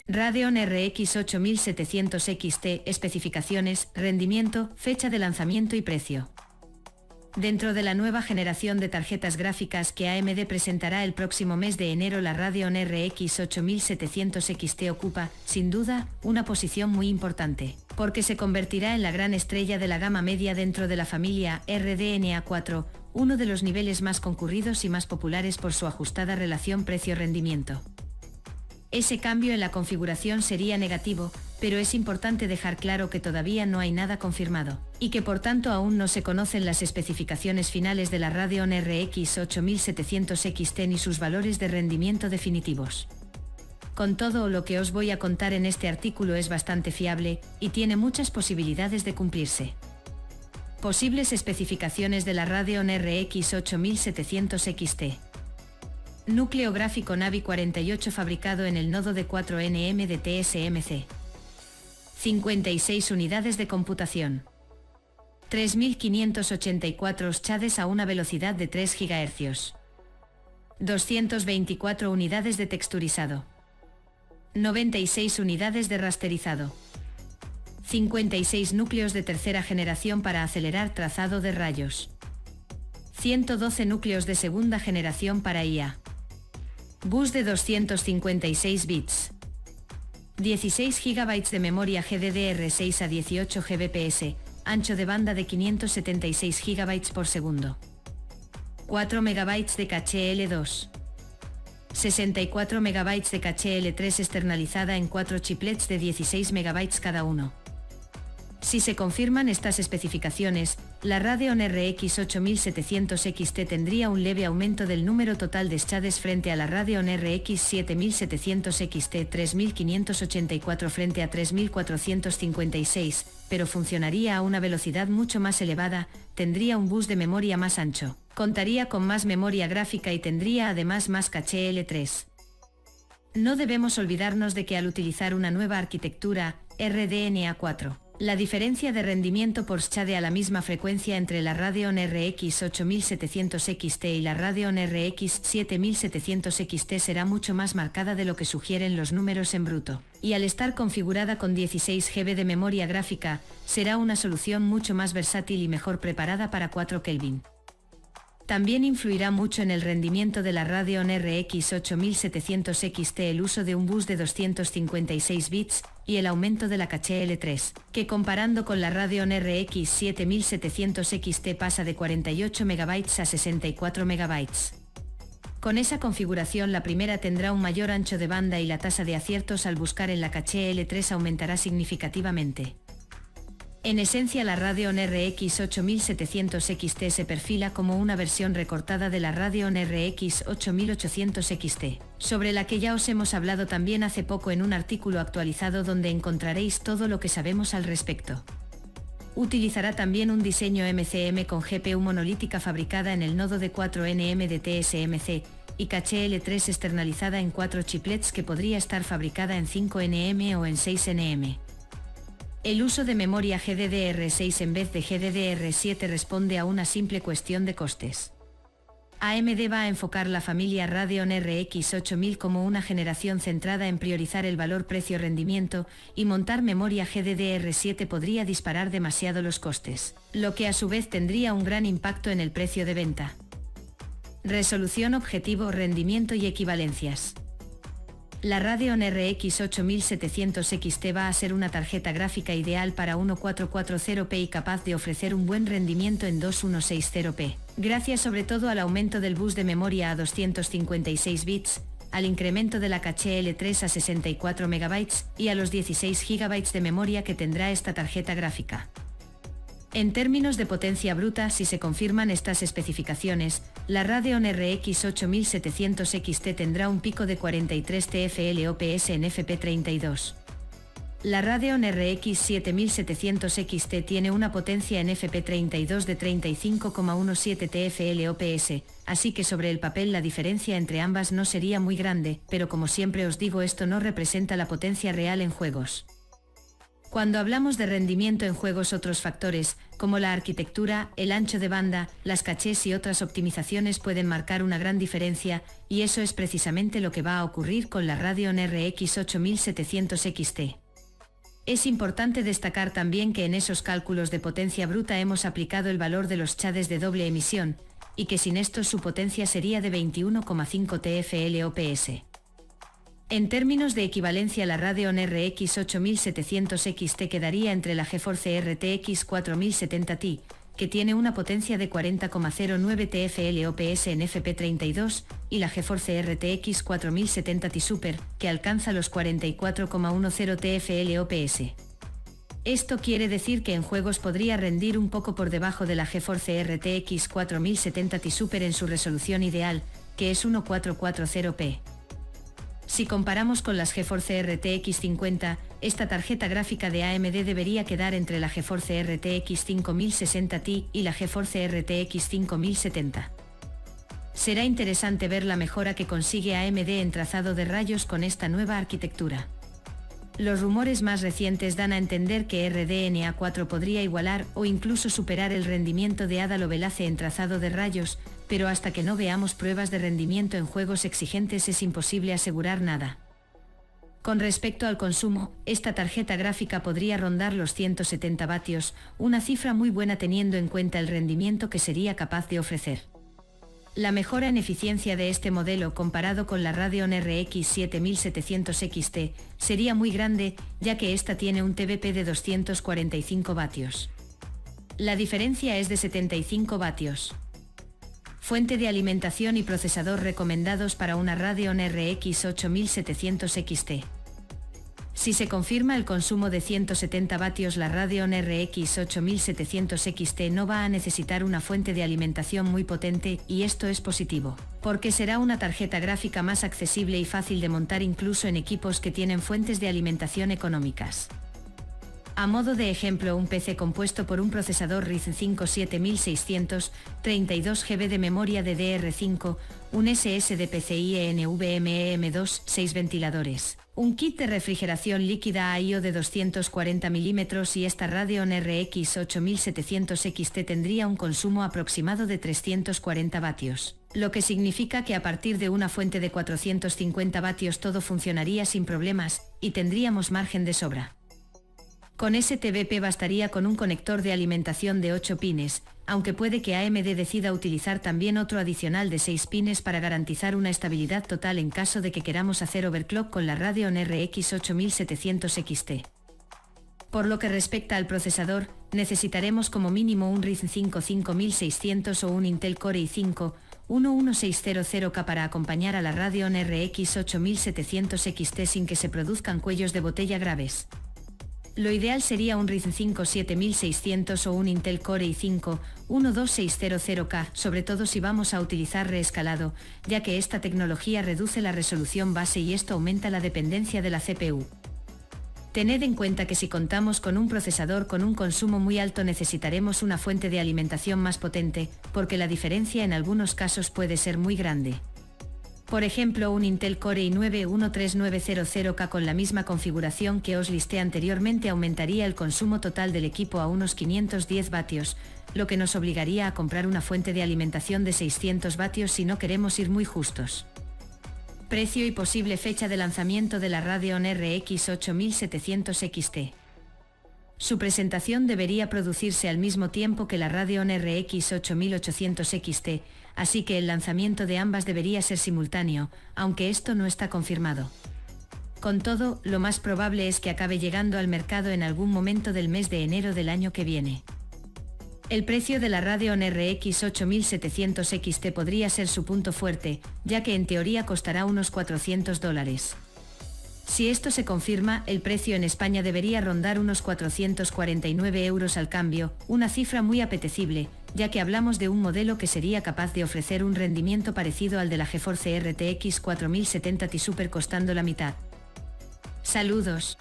Radeon RX 8700 XT, especificaciones, rendimiento, fecha de lanzamiento y precio. Dentro de la nueva generación de tarjetas gráficas que AMD presentará el próximo mes de enero, la Radeon RX 8700 XT ocupa, sin duda, una posición muy importante, porque se convertirá en la gran estrella de la gama media dentro de la familia RDNA4, uno de los niveles más concurridos y más populares por su ajustada relación precio-rendimiento. Ese cambio en la configuración sería negativo, pero es importante dejar claro que todavía no hay nada confirmado, y que por tanto aún no se conocen las especificaciones finales de la Radeon RX 8700 XT ni sus valores de rendimiento definitivos. Con todo, lo que os voy a contar en este artículo es bastante fiable, y tiene muchas posibilidades de cumplirse. Posibles especificaciones de la Radeon RX 8700 XT. Núcleo gráfico Navi 48 fabricado en el nodo de 4nm de TSMC. 56 unidades de computación. 3584 shades a una velocidad de 3 GHz. 224 unidades de texturizado. 96 unidades de rasterizado. 56 núcleos de tercera generación para acelerar trazado de rayos. 112 núcleos de segunda generación para IA. Bus de 256 bits. 16 GB de memoria GDDR6 a 18 Gbps, ancho de banda de 576 GB por segundo. 4 MB de caché L2. 64 MB de caché L3 externalizada en 4 chiplets de 16 MB cada uno. Si se confirman estas especificaciones, la Radeon RX 8700 XT tendría un leve aumento del número total de shades frente a la Radeon RX 7700 XT 3584 frente a 3456, pero funcionaría a una velocidad mucho más elevada, tendría un bus de memoria más ancho, contaría con más memoria gráfica y tendría además más caché L3. No debemos olvidarnos de que al utilizar una nueva arquitectura, RDNA4, la diferencia de rendimiento por shade a la misma frecuencia entre la Radeon RX 8700 XT y la Radeon RX 7700 XT será mucho más marcada de lo que sugieren los números en bruto, y al estar configurada con 16 GB de memoria gráfica, será una solución mucho más versátil y mejor preparada para 4 Kelvin. También influirá mucho en el rendimiento de la Radeon RX 8700 XT el uso de un bus de 256 bits y el aumento de la caché L3, que comparando con la Radeon RX 7700 XT pasa de 48 MB a 64 MB. Con esa configuración la primera tendrá un mayor ancho de banda y la tasa de aciertos al buscar en la caché L3 aumentará significativamente. En esencia, la Radeon RX 8700 XT se perfila como una versión recortada de la Radeon RX 8800 XT, sobre la que ya os hemos hablado también hace poco en un artículo actualizado donde encontraréis todo lo que sabemos al respecto. Utilizará también un diseño MCM con GPU monolítica fabricada en el nodo de 4nm de TSMC, y caché L3 externalizada en 4 chiplets que podría estar fabricada en 5nm o en 6nm. El uso de memoria GDDR6 en vez de GDDR7 responde a una simple cuestión de costes. AMD va a enfocar la familia Radeon RX 8000 como una generación centrada en priorizar el valor precio-rendimiento, y montar memoria GDDR7 podría disparar demasiado los costes, lo que a su vez tendría un gran impacto en el precio de venta. Resolución objetivo, rendimiento y equivalencias. La Radeon RX 8700 XT va a ser una tarjeta gráfica ideal para 1440p y capaz de ofrecer un buen rendimiento en 2160p, gracias sobre todo al aumento del bus de memoria a 256 bits, al incremento de la caché L3 a 64 MB y a los 16 GB de memoria que tendrá esta tarjeta gráfica. En términos de potencia bruta, si se confirman estas especificaciones, la Radeon RX 8700 XT tendrá un pico de 43 TFLOPS en FP32. La Radeon RX 7700 XT tiene una potencia en FP32 de 35,17 TFLOPS, así que sobre el papel la diferencia entre ambas no sería muy grande, pero como siempre os digo, esto no representa la potencia real en juegos. Cuando hablamos de rendimiento en juegos, otros factores, como la arquitectura, el ancho de banda, las cachés y otras optimizaciones pueden marcar una gran diferencia, y eso es precisamente lo que va a ocurrir con la Radeon RX 8700 XT. Es importante destacar también que en esos cálculos de potencia bruta hemos aplicado el valor de los shades de doble emisión, y que sin estos su potencia sería de 21,5 TFLOPS. En términos de equivalencia, la Radeon RX 8700 XT quedaría entre la GeForce RTX 4070 Ti, que tiene una potencia de 40,09 TFLOPS en FP32, y la GeForce RTX 4070 Ti Super, que alcanza los 44,10 TFLOPS. Esto quiere decir que en juegos podría rendir un poco por debajo de la GeForce RTX 4070 Ti Super en su resolución ideal, que es 1440p. Si comparamos con las GeForce RTX 50, esta tarjeta gráfica de AMD debería quedar entre la GeForce RTX 5060 Ti y la GeForce RTX 5070. Será interesante ver la mejora que consigue AMD en trazado de rayos con esta nueva arquitectura. Los rumores más recientes dan a entender que RDNA 4 podría igualar o incluso superar el rendimiento de Ada Lovelace en trazado de rayos, pero hasta que no veamos pruebas de rendimiento en juegos exigentes es imposible asegurar nada. Con respecto al consumo, esta tarjeta gráfica podría rondar los 170 vatios, una cifra muy buena teniendo en cuenta el rendimiento que sería capaz de ofrecer. La mejora en eficiencia de este modelo comparado con la Radeon RX 7700 XT sería muy grande, ya que esta tiene un TBP de 245 vatios. La diferencia es de 75 vatios. Fuente de alimentación y procesador recomendados para una Radeon RX 8700 XT. Si se confirma el consumo de 170 vatios, la Radeon RX 8700 XT no va a necesitar una fuente de alimentación muy potente, y esto es positivo, porque será una tarjeta gráfica más accesible y fácil de montar incluso en equipos que tienen fuentes de alimentación económicas. A modo de ejemplo, un PC compuesto por un procesador Ryzen 5 7600, 32 GB de memoria DDR5, un SSD PCIe NVMe M2, 6 ventiladores, un kit de refrigeración líquida IO de 240 mm y esta Radeon RX 8700 XT tendría un consumo aproximado de 340 vatios, lo que significa que a partir de una fuente de 450 vatios todo funcionaría sin problemas, y tendríamos margen de sobra. Con ese TBP bastaría con un conector de alimentación de 8 pines, aunque puede que AMD decida utilizar también otro adicional de 6 pines para garantizar una estabilidad total en caso de que queramos hacer overclock con la Radeon RX 8700 XT. Por lo que respecta al procesador, necesitaremos como mínimo un Ryzen 5 5600 o un Intel Core i5 11600K para acompañar a la Radeon RX 8700 XT sin que se produzcan cuellos de botella graves. Lo ideal sería un Ryzen 5 7600 o un Intel Core i5 12600K, sobre todo si vamos a utilizar reescalado, ya que esta tecnología reduce la resolución base y esto aumenta la dependencia de la CPU. Tened en cuenta que si contamos con un procesador con un consumo muy alto necesitaremos una fuente de alimentación más potente, porque la diferencia en algunos casos puede ser muy grande. Por ejemplo, un Intel Core i9 13900K con la misma configuración que os listé anteriormente aumentaría el consumo total del equipo a unos 510 vatios, lo que nos obligaría a comprar una fuente de alimentación de 600 vatios si no queremos ir muy justos. Precio y posible fecha de lanzamiento de la Radeon RX 8700 XT. Su presentación debería producirse al mismo tiempo que la Radeon RX 8800 XT, así que el lanzamiento de ambas debería ser simultáneo, aunque esto no está confirmado. Con todo, lo más probable es que acabe llegando al mercado en algún momento del mes de enero del año que viene. El precio de la Radeon RX 8700 XT podría ser su punto fuerte, ya que en teoría costará unos $400. Si esto se confirma, el precio en España debería rondar unos 449 € al cambio, una cifra muy apetecible, ya que hablamos de un modelo que sería capaz de ofrecer un rendimiento parecido al de la GeForce RTX 4070 Ti Super costando la mitad. Saludos.